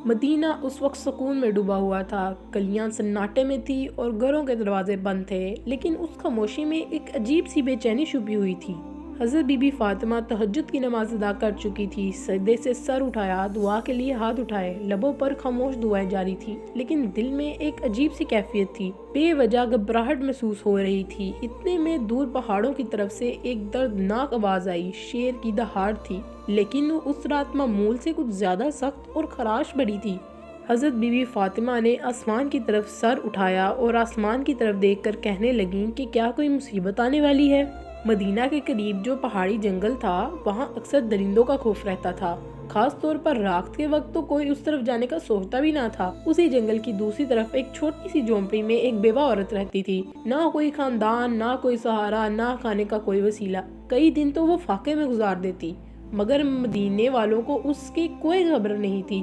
مدینہ اس وقت سکون میں ڈوبا ہوا تھا، گلیاں سناٹے میں تھی اور گھروں کے دروازے بند تھے، لیکن اس خاموشی میں ایک عجیب سی بے چینی چھپی ہوئی تھی۔ حضرت بی بی فاطمہ تہجد کی نماز ادا کر چکی تھی، سجدے سے سر اٹھایا، دعا کے لیے ہاتھ اٹھائے، لبوں پر خاموش دعائیں جاری تھی، لیکن دل میں ایک عجیب سی کیفیت تھی، بے وجہ گھبراہٹ محسوس ہو رہی تھی۔ اتنے میں دور پہاڑوں کی طرف سے ایک دردناک آواز آئی، شیر کی دہاڑ تھی، لیکن وہ اس رات معمول سے کچھ زیادہ سخت اور خراش بھری تھی۔ حضرت بی بی فاطمہ نے آسمان کی طرف سر اٹھایا اور آسمان کی طرف دیکھ کر کہنے لگیں کہ کیا کوئی مصیبت آنے والی ہے؟ مدینہ کے قریب جو پہاڑی جنگل تھا، وہاں اکثر درندوں کا خوف رہتا تھا، خاص طور پر رات کے وقت تو کوئی اس طرف جانے کا سوچتا بھی نہ تھا۔ اسی جنگل کی دوسری طرف ایک چھوٹی سی جھونپڑی میں ایک بیوہ عورت رہتی تھی، نہ کوئی خاندان، نہ کوئی سہارا، نہ کھانے کا کوئی وسیلہ۔ کئی دن تو وہ فاقے میں گزار دیتی، مگر مدینے والوں کو اس کی کوئی خبر نہیں تھی،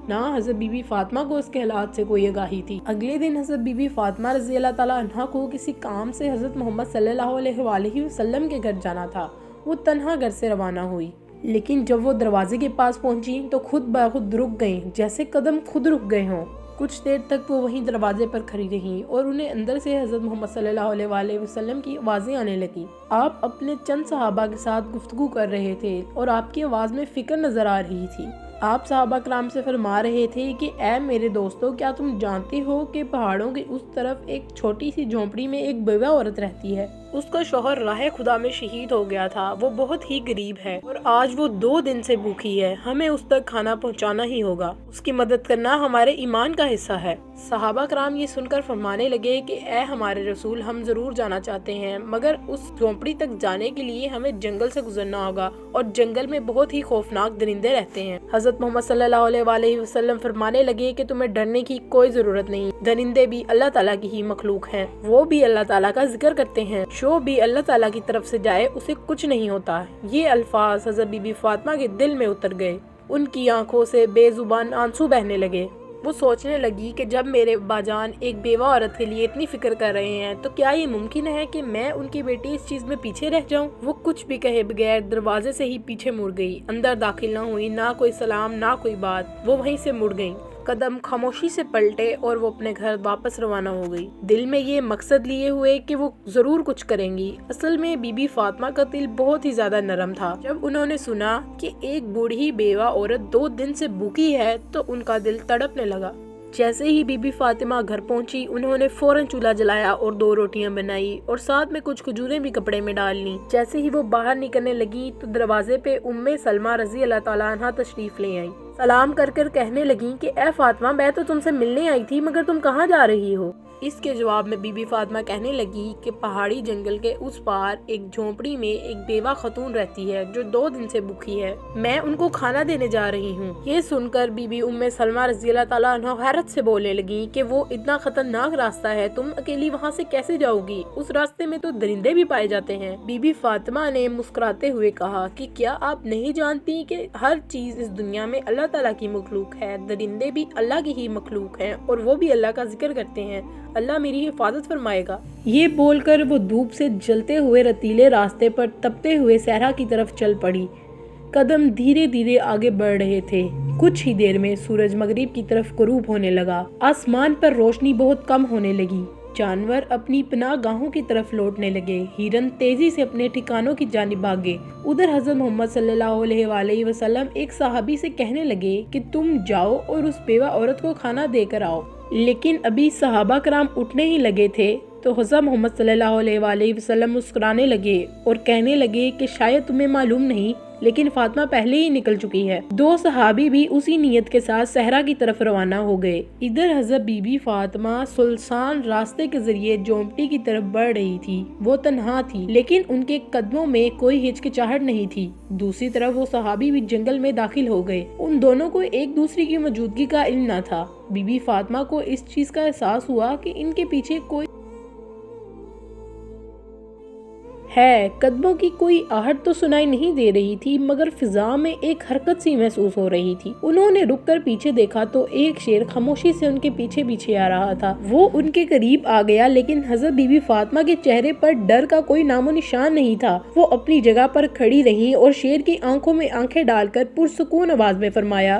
نہ حضرت بی بی فاطمہ کو اس کے حالات سے کوئی آگاہی تھی۔ اگلے دن حضرت بی بی فاطمہ رضی اللہ تعالیٰ عنہ کو کسی کام سے حضرت محمد صلی اللہ علیہ وآلہ وسلم کے گھر جانا تھا۔ وہ تنہا گھر سے روانہ ہوئی، لیکن جب وہ دروازے کے پاس پہنچی تو خود بخود رک گئیں، جیسے قدم خود رک گئے ہوں۔ کچھ دیر تک وہ وہیں دروازے پر کھڑی رہیں اور انہیں اندر سے حضرت محمد صلی اللہ علیہ وآلہ وسلم کی آوازیں آنے لگیں۔ آپ اپنے چند صحابہ کے ساتھ گفتگو کر رہے تھے اور آپ کی آواز میں فکر نظر آ رہی تھی۔ آپ صحابہ کرام سے فرما رہے تھے کہ اے میرے دوستو، کیا تم جانتے ہو کہ پہاڑوں کی اس طرف ایک چھوٹی سی جھونپڑی میں ایک بیوہ عورت رہتی ہے؟ اس کا شوہر راہ خدا میں شہید ہو گیا تھا، وہ بہت ہی غریب ہے اور آج وہ 2 دن سے بھوکی ہے، ہمیں اس تک کھانا پہنچانا ہی ہوگا، اس کی مدد کرنا ہمارے ایمان کا حصہ ہے۔ صحابہ کرام یہ سن کر فرمانے لگے کہ اے ہمارے رسول، ہم ضرور جانا چاہتے ہیں، مگر اس جھونپڑی تک جانے کے لیے ہمیں جنگل سے گزرنا ہوگا اور جنگل میں بہت ہی خوفناک درندے رہتے ہیں۔ حضرت محمد صلی اللہ علیہ وآلہ وسلم فرمانے لگے کہ تمہیں ڈرنے کی کوئی ضرورت نہیں، درندے بھی اللہ تعالیٰ کی ہی مخلوق ہیں، وہ بھی اللہ تعالیٰ کا ذکر کرتے ہیں، جو بھی اللہ تعالیٰ کی طرف سے جائے اسے کچھ نہیں ہوتا۔ یہ الفاظ حضرت بی بی فاطمہ کے دل میں اتر گئے، ان کی آنکھوں سے بے زبان آنسو بہنے لگے۔ وہ سوچنے لگی کہ جب میرے باجان ایک بیوہ عورت کے لیے اتنی فکر کر رہے ہیں تو کیا یہ ممکن ہے کہ میں ان کی بیٹی اس چیز میں پیچھے رہ جاؤں؟ وہ کچھ بھی کہے بغیر دروازے سے ہی پیچھے مڑ گئی، اندر داخل نہ ہوئی، نہ کوئی سلام، نہ کوئی بات، وہ وہیں سے مڑ گئی۔ قدم خاموشی سے پلٹے اور وہ اپنے گھر واپس روانہ ہو گئی، دل میں یہ مقصد لیے ہوئے کہ وہ ضرور کچھ کریں گی۔ اصل میں بی بی فاطمہ کا دل بہت ہی زیادہ نرم تھا۔ جب انہوں نے سنا کہ ایک بوڑھی بیوہ عورت 2 دن سے بھوکی ہے تو ان کا دل تڑپنے لگا۔ جیسے ہی بی بی فاطمہ گھر پہنچی، انہوں نے فوراً چولہا جلایا اور 2 روٹیاں بنائی اور ساتھ میں کچھ کھجوریں بھی کپڑے میں ڈال لیں۔ جیسے ہی وہ باہر نکلنے لگی تو دروازے پہ سلمہ رضی اللہ تعالیٰ عنہ تشریف لے آئیں۔ سلام کر کہنے لگیں کہ اے فاطمہ، میں تو تم سے ملنے آئی تھی، مگر تم کہاں جا رہی ہو؟ اس کے جواب میں بی بی فاطمہ کہنے لگی کہ پہاڑی جنگل کے اس پار ایک جھونپڑی میں ایک بیوہ خاتون رہتی ہے جو 2 دن سے بھوکی ہے، میں ان کو کھانا دینے جا رہی ہوں۔ یہ سن کر بی بی سلمہ رضی اللہ تعالیٰ عنہ حیرت سے بولنے لگی کہ وہ اتنا خطرناک راستہ ہے، تم اکیلی وہاں سے کیسے جاؤ گی؟ اس راستے میں تو درندے بھی پائے جاتے ہیں۔ بی بی فاطمہ نے مسکراتے ہوئے کہا کہ کیا آپ نہیں جانتی کہ ہر چیز اس دنیا میں اللہ تعالیٰ کی مخلوق ہے، درندے بھی اللہ کی ہی مخلوق ہیں اور وہ بھی اللہ کا ذکر کرتے ہیں، اللہ میری حفاظت فرمائے گا۔ یہ بول کر وہ دھوپ سے جلتے ہوئے رتیلے راستے پر تپتے ہوئے صحرا کی طرف چل پڑی۔ قدم دھیرے دھیرے آگے بڑھ رہے تھے۔ کچھ ہی دیر میں سورج مغرب کی طرف غروب ہونے لگا، آسمان پر روشنی بہت کم ہونے لگی، جانور اپنی پناہ گاہوں کی طرف لوٹنے لگے، ہرن تیزی سے اپنے ٹھکانوں کی جانب بھاگے۔ ادھر حضرت محمد صلی اللہ علیہ وآلہ وسلم ایک صحابی سے کہنے لگے کہ تم جاؤ اور اس بیوہ عورت کو کھانا دے کر آؤ، لیکن ابھی صحابہ کرام اٹھنے ہی لگے تھے تو حضرت محمد صلی اللہ علیہ وآلہ وسلم مسکرانے لگے اور کہنے لگے کہ شاید تمہیں معلوم نہیں، لیکن فاطمہ پہلے ہی نکل چکی ہے۔ 2 صحابی بھی اسی نیت کے ساتھ صحرا کی طرف روانہ ہو گئے۔ ادھر حضرت بی بی فاطمہ سلسان راستے کے ذریعے جھونپڑی کی طرف بڑھ رہی تھی۔ وہ تنہا تھی، لیکن ان کے قدموں میں کوئی ہچکچاہٹ نہیں تھی۔ دوسری طرف وہ صحابی بھی جنگل میں داخل ہو گئے۔ ان دونوں کو ایک دوسرے کی موجودگی کا علم نہ تھا۔ بی بی فاطمہ کو اس چیز کا احساس ہوا کہ ان کے پیچھے کوئی ہے۔ قدموں کی کوئی آہٹ تو سنائی نہیں دے رہی تھی، مگر فضا میں ایک حرکت سی محسوس ہو رہی تھی۔ انہوں نے رک کر پیچھے دیکھا تو ایک شیر خاموشی سے ان کے پیچھے پیچھے آ رہا تھا۔ وہ ان کے قریب آ گیا، لیکن حضرت بی بی فاطمہ کے چہرے پر ڈر کا کوئی نام و نشان نہیں تھا۔ وہ اپنی جگہ پر کھڑی رہیں اور شیر کی آنکھوں میں آنکھیں ڈال کر پرسکون آواز میں فرمایا،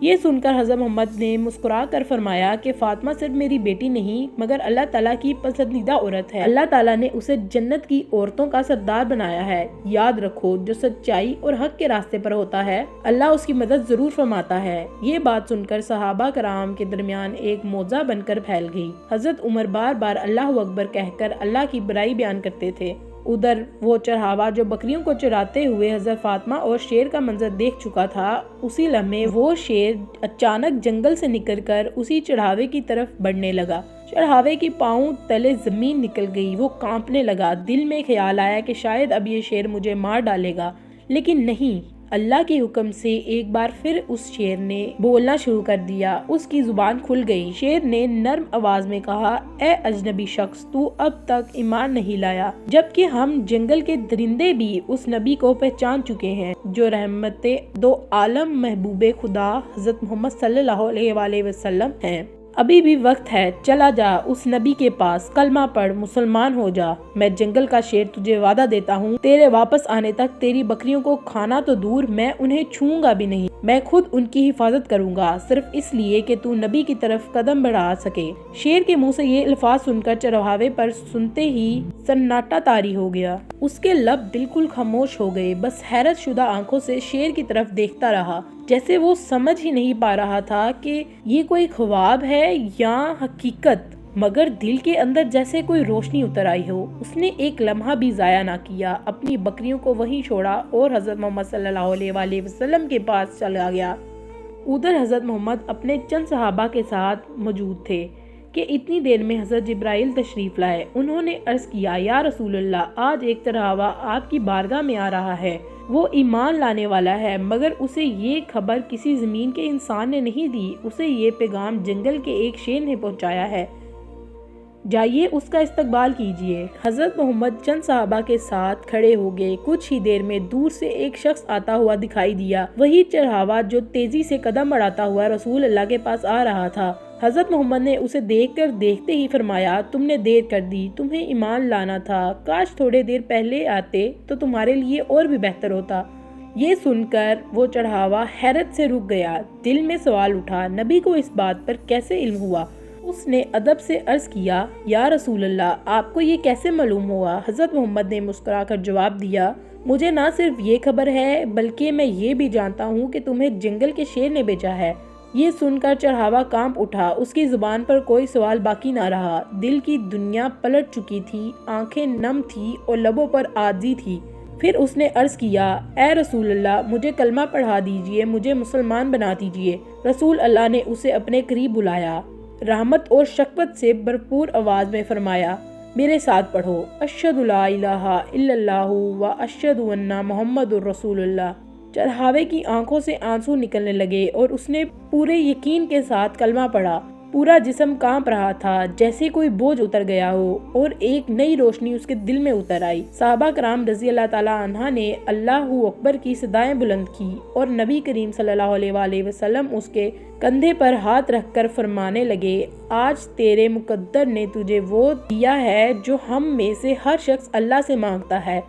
یہ سن کر حضرت محمد نے مسکرا کر فرمایا کہ فاطمہ صرف میری بیٹی نہیں مگر اللہ تعالیٰ کی پسندیدہ عورت ہے۔ اللہ تعالیٰ نے اسے جنت کی عورتوں کا سردار بنایا ہے۔ یاد رکھو جو سچائی اور حق کے راستے پر ہوتا ہے اللہ اس کی مدد ضرور فرماتا ہے۔ یہ بات سن کر صحابہ کرام کے درمیان ایک موضع بن کر پھیل گئی۔ حضرت عمر بار بار اللہ اکبر کہہ کر اللہ کی برائی بیان کرتے تھے۔ ادھر وہ چرواہا جو بکریوں کو چراتے ہوئے حضرت فاطمہ اور شیر کا منظر دیکھ چکا تھا، اسی لمحے وہ شیر اچانک جنگل سے نکل کر اسی چڑھاوے کی طرف بڑھنے لگا۔ چڑھاوے کی پاؤں تلے زمین نکل گئی، وہ کانپنے لگا۔ دل میں خیال آیا کہ شاید اب یہ شیر مجھے مار ڈالے گا، لیکن نہیں، اللہ کے حکم سے ایک بار پھر اس شیر نے بولنا شروع کر دیا۔ اس کی زبان کھل گئی۔ شیر نے نرم آواز میں کہا، اے اجنبی شخص، تو اب تک ایمان نہیں لایا، جبکہ ہم جنگل کے درندے بھی اس نبی کو پہچان چکے ہیں جو رحمت دو عالم محبوب خدا حضرت محمد صلی اللہ علیہ وآلہ وسلم ہیں۔ ابھی بھی وقت ہے، چلا جا اس نبی کے پاس، کلمہ پڑھ، مسلمان ہو جا۔ میں جنگل کا شیر تجھے وعدہ دیتا ہوں، تیرے واپس آنے تک تیری بکریوں کو کھانا تو دور، میں انہیں چھوؤں گا بھی نہیں۔ میں خود ان کی حفاظت کروں گا، صرف اس لیے کہ تو نبی کی طرف قدم بڑھا سکے۔ شیر کے منہ سے یہ الفاظ سن کر چرواہے پر سنتے ہی سناٹا طاری ہو گیا۔ اس کے لب بالکل خاموش ہو گئے، بس حیرت شدہ آنکھوں سے شیر کی طرف دیکھتا رہا، جیسے وہ سمجھ ہی نہیں پا رہا تھا کہ یہ کوئی خواب ہے یا حقیقت، مگر دل کے اندر جیسے کوئی روشنی اتر آئی ہو۔ اس نے ایک لمحہ بھی ضائع نہ کیا، اپنی بکریوں کو وہیں چھوڑا اور حضرت محمد صلی اللہ علیہ وآلہ وسلم کے پاس چلا گیا۔ ادھر حضرت محمد اپنے چند صحابہ کے ساتھ موجود تھے کہ اتنی دیر میں حضرت جبرائیل تشریف لائے۔ انہوں نے عرض کیا، یا رسول اللہ، آج ایک چرواہا آپ کی بارگاہ میں آ رہا ہے، وہ ایمان لانے والا ہے، مگر اسے یہ خبر کسی زمین کے انسان نے نہیں دی، اسے یہ پیغام جنگل کے ایک شیر نے پہنچایا ہے، جائیے اس کا استقبال کیجیے۔ حضرت محمد چند صحابہ کے ساتھ کھڑے ہو گئے۔ کچھ ہی دیر میں دور سے ایک شخص آتا ہوا دکھائی دیا، وہی چرواہا جو تیزی سے قدم بڑھاتا ہوا رسول اللہ کے پاس آ رہا تھا۔ حضرت محمد نے اسے دیکھ کر دیکھتے ہی فرمایا، تم نے دیر کر دی، تمہیں ایمان لانا تھا، کاش تھوڑے دیر پہلے آتے تو تمہارے لیے اور بھی بہتر ہوتا۔ یہ سن کر وہ چڑھاوا حیرت سے رک گیا۔ دل میں سوال اٹھا، نبی کو اس بات پر کیسے علم ہوا؟ اس نے ادب سے عرض کیا، یا رسول اللہ، آپ کو یہ کیسے معلوم ہوا؟ حضرت محمد نے مسکرا کر جواب دیا، مجھے نہ صرف یہ خبر ہے بلکہ میں یہ بھی جانتا ہوں کہ تمہیں جنگل کے شیر نے بھیجا ہے۔ یہ سن کر چڑھاوا کانپ اٹھا، اس کی زبان پر کوئی سوال باقی نہ رہا۔ دل کی دنیا پلٹ چکی تھی، آنکھیں نم تھی اور لبوں پر عاجزی تھی۔ پھر اس نے عرض کیا، اے رسول اللہ، مجھے کلمہ پڑھا دیجئے، مجھے مسلمان بنا دیجئے۔ رسول اللہ نے اسے اپنے قریب بلایا، رحمت اور شفقت سے بھرپور آواز میں فرمایا، میرے ساتھ پڑھو، اشہد لا الہ الا اللہ و اشہد ان محمد رسول اللہ۔ چرواہے کی آنکھوں سے آنسو نکلنے لگے اور اس نے پورے یقین کے ساتھ کلمہ پڑھا۔ پورا جسم کانپ رہا تھا، جیسے کوئی بوجھ اتر گیا ہو اور ایک نئی روشنی اس کے دل میں اتر آئی۔ صحابہ کرام رضی اللہ تعالیٰ عنہ نے اللہ اکبر کی صدائیں بلند کی اور نبی کریم صلی اللہ علیہ وآلہ وسلم اس کے کندھے پر ہاتھ رکھ کر فرمانے لگے، آج تیرے مقدر نے تجھے وہ دیا ہے جو ہم میں سے ہر شخص اللہ سے مانگتا ہے۔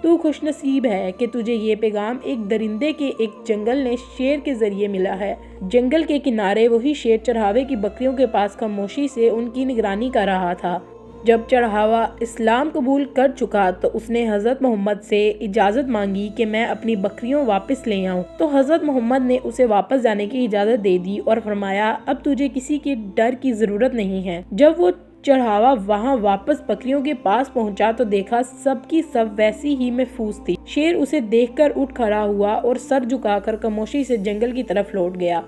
تو خوش نصیب ہے کہ تجھے یہ پیغام ایک درندے کے ایک جنگل نے شیر کے ذریعے ملا ہے۔ جنگل کے کنارے وہی شیر چرواہے کی بکریوں کے پاس خاموشی سے ان کی نگرانی کر رہا تھا۔ جب چرواہا اسلام قبول کر چکا تو اس نے حضرت محمد سے اجازت مانگی کہ میں اپنی بکریوں واپس لے آؤں، تو حضرت محمد نے اسے واپس جانے کی اجازت دے دی اور فرمایا، اب تجھے کسی کے ڈر کی ضرورت نہیں ہے۔ جب وہ چڑھاوا وہاں واپس بکریوں کے پاس پہنچا تو دیکھا سب کی سب ویسی ہی محفوظ تھی۔ شیر اسے دیکھ کر اٹھ کھڑا ہوا اور سر جھکا کر خاموشی سے جنگل کی طرف لوٹ گیا۔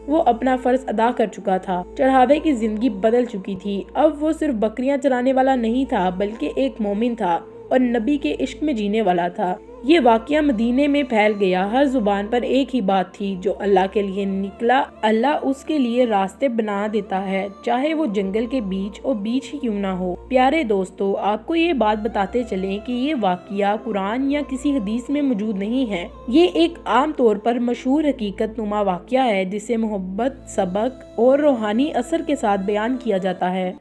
وہ اپنا فرض ادا کر چکا تھا۔ چڑھاوے کی زندگی بدل چکی تھی۔ اب وہ صرف بکریاں چرانے والا نہیں تھا بلکہ ایک مومن تھا اور نبی کے عشق میں جینے والا تھا۔ یہ واقعہ مدینے میں پھیل گیا۔ ہر زبان پر ایک ہی بات تھی، جو اللہ کے لیے نکلا اللہ اس کے لیے راستے بنا دیتا ہے، چاہے وہ جنگل کے بیچ اور بیچ ہی کیوں نہ ہو۔ پیارے دوستو، آپ کو یہ بات بتاتے چلیں کہ یہ واقعہ قرآن یا کسی حدیث میں موجود نہیں ہے۔ یہ ایک عام طور پر مشہور حقیقت نما واقعہ ہے جسے محبت، سبق اور روحانی اثر کے ساتھ بیان کیا جاتا ہے۔